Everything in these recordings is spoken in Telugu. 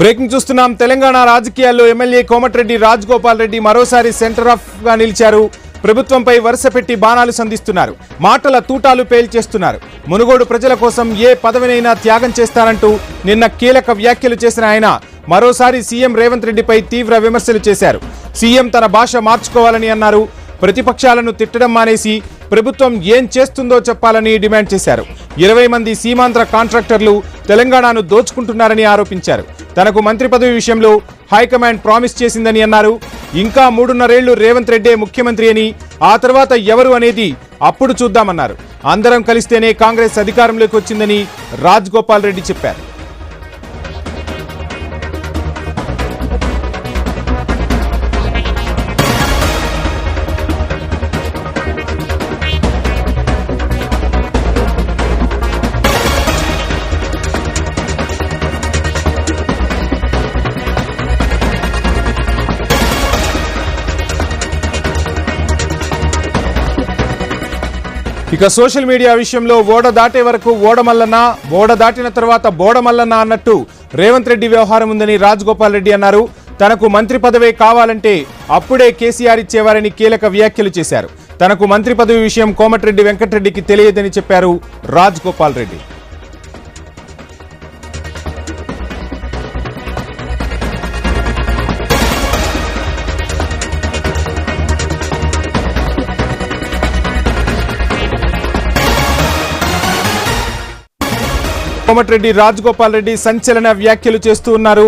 బ్రేకింగ్ చూస్తున్నాం. తెలంగాణ రాజకీయాల్లో ఎమ్మెల్యే కోమటిరెడ్డి రాజగోపాల్ రెడ్డి మరోసారి సెంటర్ ఆఫ్ గా నిలిచారు. ప్రభుత్వంపై వరుస పెట్టి బాణాలు సంధిస్తున్నారు. మాటల తూటాలు పేల్చేస్తున్నారు. మునుగోడు ప్రజల కోసం ఏ పదవినైనా త్యాగం చేస్తారంటూ నిన్న కీలక వ్యాఖ్యలు చేసిన ఆయన మరోసారి సీఎం రేవంత్ రెడ్డిపై తీవ్ర విమర్శలు చేశారు. సీఎం తన భాష మార్చుకోవాలని అన్నారు. ప్రతిపక్షాలను తిట్టడం మానేసి ప్రభుత్వం ఏం చేస్తుందో చెప్పాలని డిమాండ్ చేశారు. 20 మంది సీమాంధ్ర కాంట్రాక్టర్లు తెలంగాణను దోచుకుంటున్నారని ఆరోపించారు. తనకు మంత్రి పదవి విషయంలో హైకమాండ్ ప్రామిస్ చేసిందని అన్నారు. ఇంకా 3.5 ఏళ్లు రేవంత్ రెడ్డే ముఖ్యమంత్రి అని, ఆ తర్వాత ఎవరు అనేది అప్పుడు చూద్దామన్నారు. అందరం కలిస్తేనే కాంగ్రెస్ అధికారంలోకి వచ్చిందని రాజగోపాల్ రెడ్డి చెప్పారు. ఇక సోషల్ మీడియా విషయంలో ఓడ దాటే వరకు ఓడమల్లన్న, ఓడ దాటిన తర్వాత బోడమల్లన్న అన్నట్టు రేవంత్ రెడ్డి వ్యవహారం ఉందని రాజగోపాల్ రెడ్డి అన్నారు. తనకు మంత్రి పదవే కావాలంటే అప్పుడే కేసీఆర్ ఇచ్చేవారని కీలక వ్యాఖ్యలు చేశారు. తనకు మంత్రి పదవి విషయం కోమటిరెడ్డి వెంకటరెడ్డికి తెలియదని చెప్పారు రాజగోపాల్ రెడ్డి. కోమటిరెడ్డి రాజగోపాల్ రెడ్డి సంచలన వ్యాఖ్యలు చేస్తూ ఉన్నారు.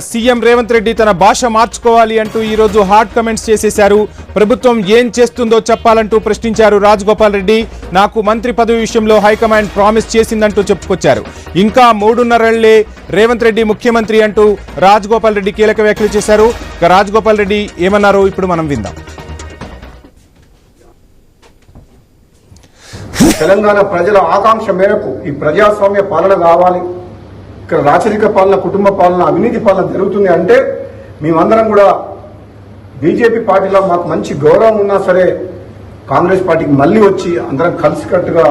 సీఎం రేవంత్ రెడ్డి తన భాష మార్చుకోవాలి అంటూ ఈ రోజు హాట్ కమెంట్స్ చేసేశారు. ప్రభుత్వం ఏం చేస్తుందో చెప్పాలంటూ ప్రశ్నించారు రాజగోపాల్ రెడ్డి. నాకు మంత్రి పదవి విషయంలో హైకమాండ్ ప్రామిస్ చేసిందంటూ చెప్పుకొచ్చారు. ఇంకా 3.5 ఏళ్లే రేవంత్ రెడ్డి ముఖ్యమంత్రి అంటూ రాజగోపాల్ రెడ్డి కీలక వ్యాఖ్యలు చేశారు. రాజగోపాల్ రెడ్డి ఏమన్నారో ఇప్పుడు మనం విందాం. తెలంగాణ ప్రజల ఆకాంక్ష మేరకు ఈ ప్రజాస్వామ్య పాలన కావాలి, ఇక్కడ రాచరిక పాలన, కుటుంబ పాలన, అవినీతి పాలన జరుగుతుంది అంటే మేమందరం కూడా బీజేపీ పార్టీలో మాకు మంచి గౌరవం ఉన్నా సరే కాంగ్రెస్ పార్టీకి మళ్లీ వచ్చి అందరం కలిసికట్టుగా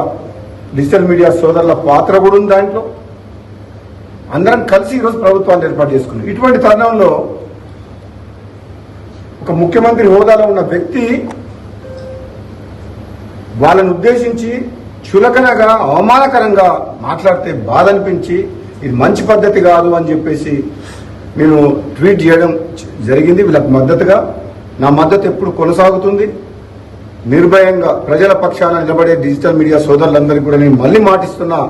డిజిటల్ మీడియా సోదరుల పాత్ర కూడా ఉంది దాంట్లో. అందరం కలిసి ఈరోజు ప్రభుత్వాన్ని ఏర్పాటు చేసుకున్నాం. ఇటువంటి తరుణంలో ఒక ముఖ్యమంత్రి హోదాలో ఉన్న వ్యక్తి వాళ్ళని ఉద్దేశించి చులకనగా, అవమానకరంగా మాట్లాడితే బాధ అనిపించి ఇది మంచి పద్ధతి కాదు అని చెప్పేసి నేను ట్వీట్ చేయడం జరిగింది. వీళ్ళకి మద్దతుగా నా మద్దతు ఎప్పుడు కొనసాగుతుంది. నిర్భయంగా ప్రజల పక్షాన నిలబడే డిజిటల్ మీడియా సోదరులందరికీ కూడా నేను మళ్ళీ మాటిస్తున్నా.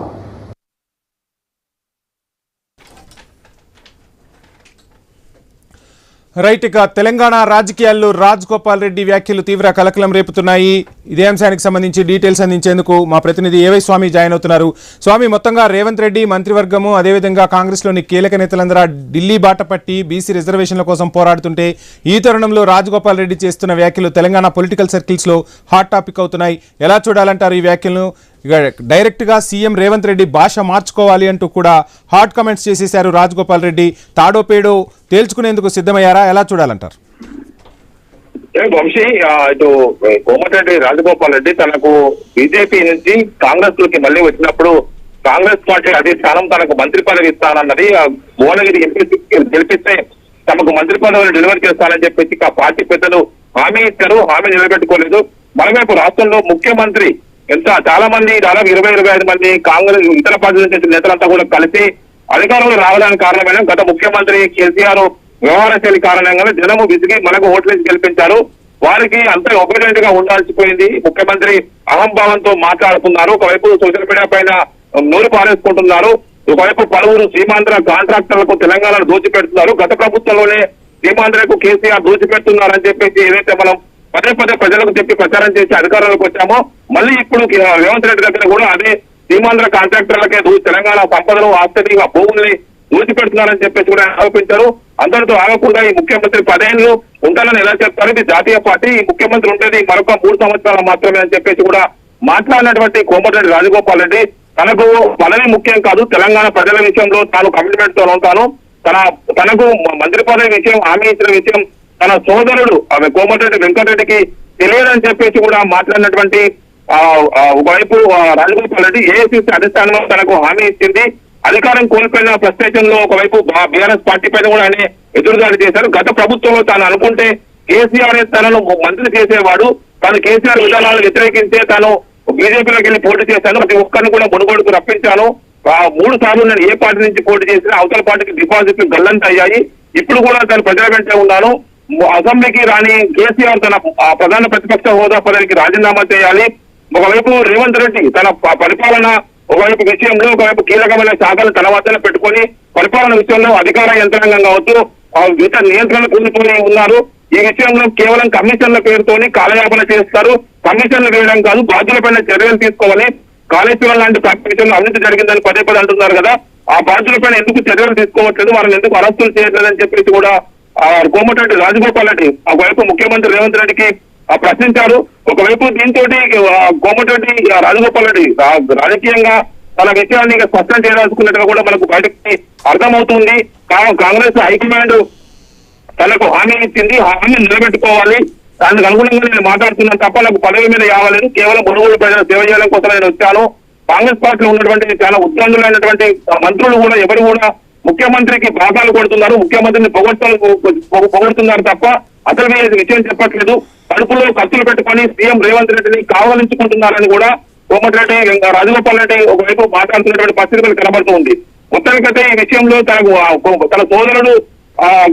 రైట్. ఇక తెలంగాణ రాజకీయాల్లో రాజగోపాల్ రెడ్డి వ్యాఖ్యలు తీవ్ర కలకలం రేపుతున్నాయి. ఇదే అంశానికి సంబంధించి డీటెయిల్స్ అందించేందుకు మా ప్రతినిధి ఏవై స్వామి జాయిన్ అవుతున్నారు. స్వామి, మొత్తంగా రేవంత్ రెడ్డి మంత్రివర్గము అదేవిధంగా కాంగ్రెస్లోని కీలక నేతలందరూ ఢిల్లీ బాట పట్టి బీసీ రిజర్వేషన్ల కోసం పోరాడుతుంటే ఈ తరుణంలో రాజగోపాల్ రెడ్డి చేస్తున్న వ్యాఖ్యలు తెలంగాణ పొలిటికల్ సర్కిల్స్లో హాట్ టాపిక్ అవుతున్నాయి. ఎలా చూడాలంటారు ఈ వ్యాఖ్యలను? ఇక డైరెక్ట్గా సీఎం రేవంత్ రెడ్డి భాష మార్చుకోవాలి అంటూ కూడా హాట్ కమెంట్స్ చేసేశారు రాజగోపాల్ రెడ్డి. తాడో పేడో తేల్చుకునేందుకు సిద్ధమయ్యారా? ఎలా చూడాలంటారు? వంశీ, ఇటు కోమటిరెడ్డి రాజగోపాల్ రెడ్డి తనకు బీజేపీ నుంచి కాంగ్రెస్ లోకి మళ్ళీ వచ్చినప్పుడు కాంగ్రెస్ పార్టీ అధిష్టానం తనకు మంత్రి పదవి ఇస్తానన్నది. భువనగిరి ఎంపీ గెలిపిస్తే తమకు మంత్రి పదవిని డెలివరీ చేస్తానని చెప్పేసి ఆ పార్టీ పెద్దలు హామీ ఇచ్చారు. హామీ నిలబెట్టుకోలేదు. మరోవైపు రాష్ట్రంలో ముఖ్యమంత్రి చాలా మంది, దాదాపు 20-25 మంది కాంగ్రెస్ ఇతర పార్టీల నుంచి నేతలంతా కూడా కలిసి అధికారంలో రావడానికి కారణమైన గత ముఖ్యమంత్రి కేసీఆర్ వ్యవహార శైలి కారణంగా జనము విసిగి మనకు ఓట్లేసి గెలిపించారు. వారికి అంతా ఒబీడియంట్ గా ఉండాల్సిపోయింది. ముఖ్యమంత్రి అహంభావంతో మాట్లాడుతున్నారు. ఒకవైపు సోషల్ మీడియా పైన నోరు పారేసుకుంటున్నారు. ఒకవైపు పలువురు సీమాంధ్ర కాంట్రాక్టర్లకు తెలంగాణను దోచిపెడుతున్నారు. గత ప్రభుత్వంలోనే సీమాంధ్రకు కేసీఆర్ దోచిపెడుతున్నారని చెప్పేసి ఏదైతే మనం పదే ప్రజలకు చెప్పి ప్రచారం చేసి అధికారంలోకి వచ్చామో, మళ్ళీ ఇప్పుడు రేవంత్ రెడ్డి దగ్గర కూడా అదే సీమాంధ్ర కాంట్రాక్టర్లకే తెలంగాణ సంపదలు, ఆస్తిని, భూముల్ని దూచిపెడుతున్నారని చెప్పేసి కూడా ఆరోపించారు. అందరితో ఆగకుండా ఈ ముఖ్యమంత్రి 10 ఏళ్లు ఉంటానని ఎలా చెప్తారు? ఇది జాతీయ పార్టీ, ఈ ముఖ్యమంత్రి ఉండేది మరొక 3 సంవత్సరాలు మాత్రమే అని చెప్పేసి కూడా మాట్లాడినటువంటి కోమటిరెడ్డి రాజగోపాల్ రెడ్డి తనకు పదవి ముఖ్యం కాదు, తెలంగాణ ప్రజల విషయంలో తాను కమిట్మెంట్ తో ఉంటాను, తనకు మంత్రి పదవి విషయం, హామీ ఇచ్చిన విషయం తన సోదరుడు కోమటిరెడ్డి వెంకటరెడ్డికి తెలియదని చెప్పేసి కూడా మాట్లాడినటువంటి ఒకవైపు రాజగోపాల్ రెడ్డి ఏఐసీసీ అధిష్టానంలో తనకు హామీ ఇచ్చింది, అధికారం కోల్పోయిన ఫ్రస్ట్రేషన్ లో ఒకవైపు బీఆర్ఎస్ పార్టీ పైన కూడా ఆయన ఎదురుదాడి చేశారు. గత ప్రభుత్వంలో తాను అనుకుంటే కేసీఆర్ తనను మంత్రి చేసేవాడు, తాను కేసీఆర్ విధానాలను వ్యతిరేకించే తాను బీజేపీలోకి వెళ్ళి పోటీ చేశాను, ప్రతి ఒక్కరిని కూడా మునుగోడుకు రప్పించాను, 3 సార్లు నేను ఏ పార్టీ నుంచి పోటీ చేసినా అవతల పార్టీకి డిపాజిట్లు గల్లంత అయ్యాయి, ఇప్పుడు కూడా తను ప్రజల వెంటే ఉన్నాను, అసెంబ్లీకి రాని కేసీఆర్ తన ప్రధాన ప్రతిపక్ష హోదా పదవికి రాజీనామా చేయాలి, ఒకవైపు రేవంత్ రెడ్డి తన పరిపాలన ఒకవైపు విషయంలో ఒకవైపు కీలకమైన శాఖలు తన వద్దనే పెట్టుకొని పరిపాలన విషయంలో అధికార యంత్రాంగం కావచ్చు మిగతా నియంత్రణ కోల్పోయి ఉన్నారు. ఈ విషయంలో కేవలం కమిషన్ల పేరుతోని కాలయాపన చేస్తారు, కమిషన్లు వేయడం కాదు, బాధ్యులపైన చర్యలు తీసుకోవాలి, కాళేశ్వరం లాంటి ప్రాంతంలో అవినీతి జరిగిందని పదే అంటున్నారు కదా, ఆ బాధ్యులపైన ఎందుకు చర్యలు తీసుకోవట్లేదు, వాళ్ళని ఎందుకు అరెస్టులు చేయట్లేదని చెప్పేసి కూడా కోమటిరెడ్డి రాజగోపాల్ రెడ్డి ఒకవైపు ముఖ్యమంత్రి రేవంత్ రెడ్డికి ప్రశ్నించారు. ఒకవైపు దీంతో కోమటిరెడ్డి రాజగోపాల్ రెడ్డి రాజకీయంగా తన విషయాన్ని స్పష్టం చేయదలుచుకున్నట్టుగా కూడా మనకు బయటకి అర్థమవుతుంది. కాంగ్రెస్ హైకమాండ్ తనకు హామీ ఇచ్చింది, హామీ నిలబెట్టుకోవాలి, దానికి అనుగుణంగా నేను మాట్లాడుతున్నాను తప్ప నాకు పదవి మీద రావాలని, కేవలం మునుగోడు ప్రజల సేవ చేయడం కోసం నేను వచ్చాను. కాంగ్రెస్ పార్టీలో ఉన్నటువంటి చాలా ఉద్దండులైనటువంటి మంత్రులు కూడా ఎవరు కూడా ముఖ్యమంత్రికి బాధాలు కొడుతున్నారు, ముఖ్యమంత్రిని పొగడుతున్నారు తప్ప అసలు విషయం చెప్పట్లేదు. కడుపులో ఖర్చులు పెట్టుకొని సీఎం రేవంత్ రెడ్డిని కావలించుకుంటున్నారని కూడా కోమటిరెడ్డి రాజగోపాల్ రెడ్డి ఒకవైపు మాట్లాడుతున్నటువంటి పరిస్థితి కనబడుతుంది. మొత్తానికైతే ఈ విషయంలో తన సోదరుడు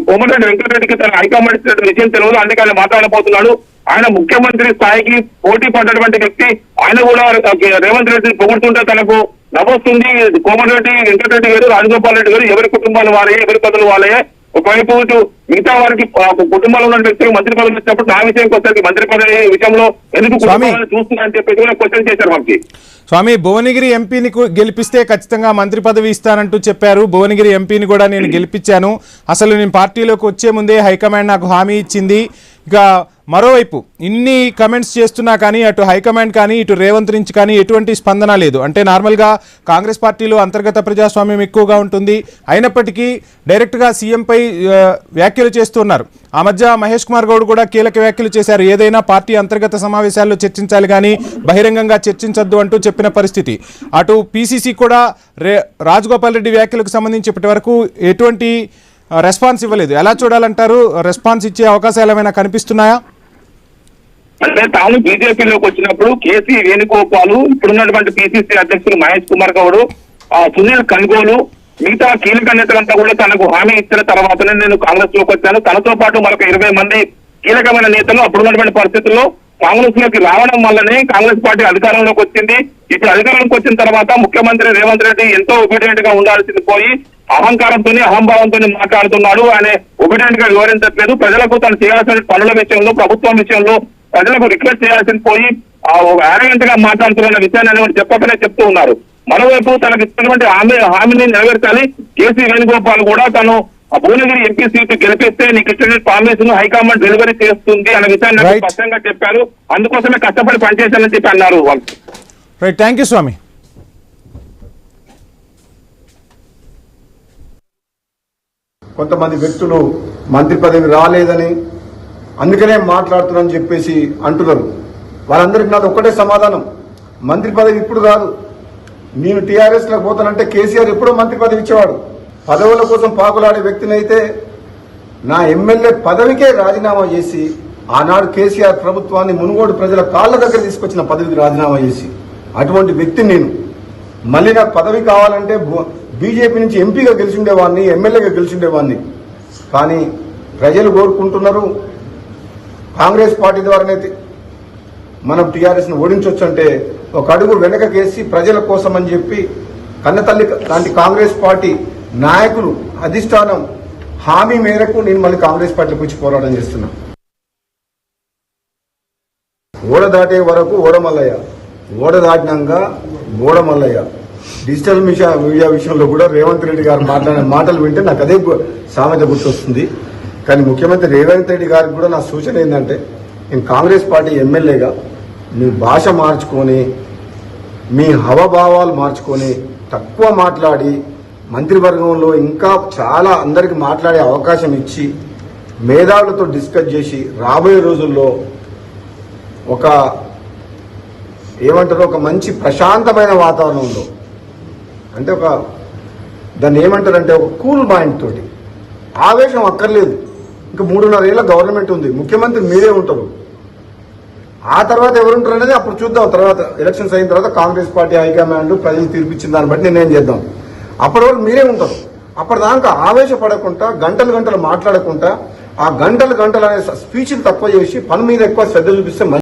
కోమటిరెడ్డి వెంకటరెడ్డికి తన హైకమాండ్ ఇచ్చినటువంటి విషయం తెలియదు, అందుకే ఆయన మాట్లాడబోతున్నాడు. ఆయన ముఖ్యమంత్రి స్థాయికి పోటీ పడ్డటువంటి వ్యక్తి, ఆయన కూడా రేవంత్ రెడ్డిని పొగుడుతుంటే తనకు నవ్వొస్తుంది. కోమటిరెడ్డి వెంకటరెడ్డి గారు రాజగోపాల్ రెడ్డి గారు ఎవరి కుటుంబాలు వాళ్ళే, ఎవరి పదవులు వాళ్ళే. ఒకవైపు మిగతా వారికి కుటుంబాలు ఉన్న వ్యక్తులు మంత్రి పదవులు వచ్చినప్పుడు నా విషయంకి వచ్చేసరికి మంత్రి పదవి విషయంలో ఎందుకు కుటుంబాలను చూస్తున్నారని చెప్పేసి కూడా క్వశ్చన్ చేశారు మనకి. స్వామి, భువనగిరి ఎంపీని గెలిపిస్తే ఖచ్చితంగా మంత్రి పదవి ఇస్తానంటూ చెప్పారు. భువనగిరి ఎంపీని కూడా నేను గెలిపించాను, అసలు నేను పార్టీలోకి వచ్చే ముందే హైకమాండ్ నాకు హామీ ఇచ్చింది. ఇక మరోవైపు ఇన్ని కమెంట్స్ చేస్తున్నా కానీ అటు హైకమాండ్ కానీ ఇటు రేవంత్ నుంచి కానీ ఎటువంటి స్పందన లేదు. అంటే నార్మల్గా కాంగ్రెస్ పార్టీలో అంతర్గత ప్రజాస్వామ్యం ఎక్కువగా ఉంటుంది, అయినప్పటికీ డైరెక్ట్గా సీఎంపై వ్యాఖ్యలు చేస్తున్నారు. ఆ మధ్య మహేష్ కుమార్ గౌడ్ కూడా కీలక వ్యాఖ్యలు చేశారు, ఏదైనా పార్టీ అంతర్గత సమావేశాల్లో చర్చించాలి కానీ బహిరంగంగా చర్చించొద్దు అంటూ చెప్పిన పరిస్థితి. అటు పీసీసీ కూడా రాజగోపాల్ రెడ్డి వ్యాఖ్యలకు సంబంధించి ఇప్పటి వరకు ఎటువంటి రెస్పాన్స్ ఇవ్వలేదు. ఎలా చూడాలంటారు? రెస్పాన్స్ ఇచ్చే అవకాశాలు ఏమైనా కనిపిస్తున్నాయా? అంటే తాను బీజేపీలోకి వచ్చినప్పుడు కేసీ వేణుగోపాల్, ఇప్పుడున్నటువంటి పీసీసీ అధ్యక్షులు మహేష్ కుమార్ గౌడ్, సునీల్ కన్గోలు, మిగతా కీలక నేతలంతా కూడా తనకు హామీ ఇచ్చిన తర్వాతనే నేను కాంగ్రెస్ లోకి వచ్చాను, తనతో పాటు మరొక 20 మంది కీలకమైన నేతలు అప్పుడున్నటువంటి పరిస్థితుల్లో కాంగ్రెస్ లోకి రావడం వల్లనే కాంగ్రెస్ పార్టీ అధికారంలోకి వచ్చింది. ఇప్పుడు అధికారంలోకి వచ్చిన తర్వాత ముఖ్యమంత్రి రేవంత్ రెడ్డి ఎంతో ఒబీడియంట్ గా ఉండాల్సింది పోయి అహంకారంతో అహంభావంతో మాట్లాడుతున్నాడు. ఆయన ఒబీడియంట్ గా వివరించట్లేదు. ప్రజలకు తను చేయాల్సిన పనుల విషయంలో, ప్రభుత్వం విషయంలో ప్రజలకు రిక్వెస్ట్ చేయాల్సింది పోయి ఆరోగ్యంట్ గా మాట్లాడుతున్న విషయాన్ని చెప్పకనే చెప్తూ ఉన్నారు. మరోవైపు తనకు ఇచ్చినటువంటి హామీని నెరవేర్చాలి. కేసీ వేణుగోపాల్ కూడా తను భువనగిరి ఎంపీ సీటు గెలిపిస్తే నీకు ఇచ్చిన ప్రామిస్ ను హైకమాండ్ డెలివరీ చేస్తుంది అనే విషయాన్ని స్పష్టంగా చెప్పారు. అందుకోసమే కష్టపడి పనిచేశానని చెప్పి అన్నారు వాళ్ళు. రైట్, థ్యాంక్ యూ స్వామి. కొంతమంది వ్యక్తులు మంత్రి పదవి రాలేదని అందుకనే మాట్లాడుతున్నారని చెప్పేసి అంటున్నారు. వాళ్ళందరికీ నాది ఒక్కటే సమాధానం, మంత్రి పదవి ఇప్పుడు కాదు. నేను టీఆర్ఎస్ లో పోతానంటే కేసీఆర్ ఎప్పుడో మంత్రి పదవి ఇచ్చేవాడు. పదవుల కోసం పాకులాడే వ్యక్తిని అయితే నా ఎమ్మెల్యే పదవికే రాజీనామా చేసి ఆనాడు కేసీఆర్ ప్రభుత్వాన్ని మునుగోడు ప్రజల కాళ్ళ దగ్గర తీసుకొచ్చిన పదవికి రాజీనామా చేసి అటువంటి వ్యక్తిని నేను. మళ్ళీ నాకు పదవి కావాలంటే బీజేపీ నుంచి ఎంపీగా గెలిచిండేవాడిని, ఎమ్మెల్యేగా గెలిచిండేవాడిని. కానీ ప్రజలు కోరుకుంటున్నారు కాంగ్రెస్ పార్టీ ద్వారానైతే మనం టీఆర్ఎస్ని ఓడించవచ్చు అంటే ఒక అడుగు వెనకకేసి ప్రజల కోసం అని చెప్పి కన్నతల్లి లాంటి కాంగ్రెస్ పార్టీ నాయకులు అధిష్టానం హామీ మేరకు నేను మళ్ళీ కాంగ్రెస్ పార్టీకి వచ్చి పోరాటం చేస్తున్నా. ఓడ దాటే వరకు ఓడమల్లయ్య, ఓడ దాటినాక గోడమల్లయ్య. డిజిటల్ మీడియా విషయంలో కూడా రేవంత్ రెడ్డి గారు మాట్లాడిన మాటలు వింటే నాకు అదే సామెత గుర్తొస్తుంది. కానీ ముఖ్యమంత్రి రేవంత్ రెడ్డి గారికి కూడా నా సూచన ఏంటంటే, నేను కాంగ్రెస్ పార్టీ ఎమ్మెల్యేగా మీ భాష మార్చుకొని, మీ హవభావాలు మార్చుకొని, తక్కువ మాట్లాడి మంత్రివర్గంలో ఇంకా చాలా అందరికి మాట్లాడే అవకాశం ఇచ్చి మేధావులతో డిస్కస్ చేసి రాబోయే రోజుల్లో ఒక ఏమంటారో ఒక మంచి ప్రశాంతమైన వాతావరణంలో, అంటే ఒక దాన్ని ఏమంటారంటే ఒక కూల్ మైండ్ తోటి, ఆవేశం అక్కర్లేదు. ఇంకా 3.5 ఏళ్ళ గవర్నమెంట్ ఉంది, ముఖ్యమంత్రి మీరే ఉంటారు. ఆ తర్వాత ఎవరుంటారు అనేది అప్పుడు చూద్దాం. తర్వాత ఎలక్షన్స్ అయిన తర్వాత కాంగ్రెస్ పార్టీ హైకమాండ్ ప్రజలు తీర్పిచ్చిన దాన్ని బట్టి నిర్ణయం చేద్దాం. అప్పటి వరకు మీరే ఉంటారు. అప్పటిదాకా ఆవేశపడకుండా, గంటలు మాట్లాడకుండా, ఆ గంటలు అనే స్పీచ్లు తక్కువ చేసి పని మీద ఎక్కువ శ్రద్ధ చూపిస్తే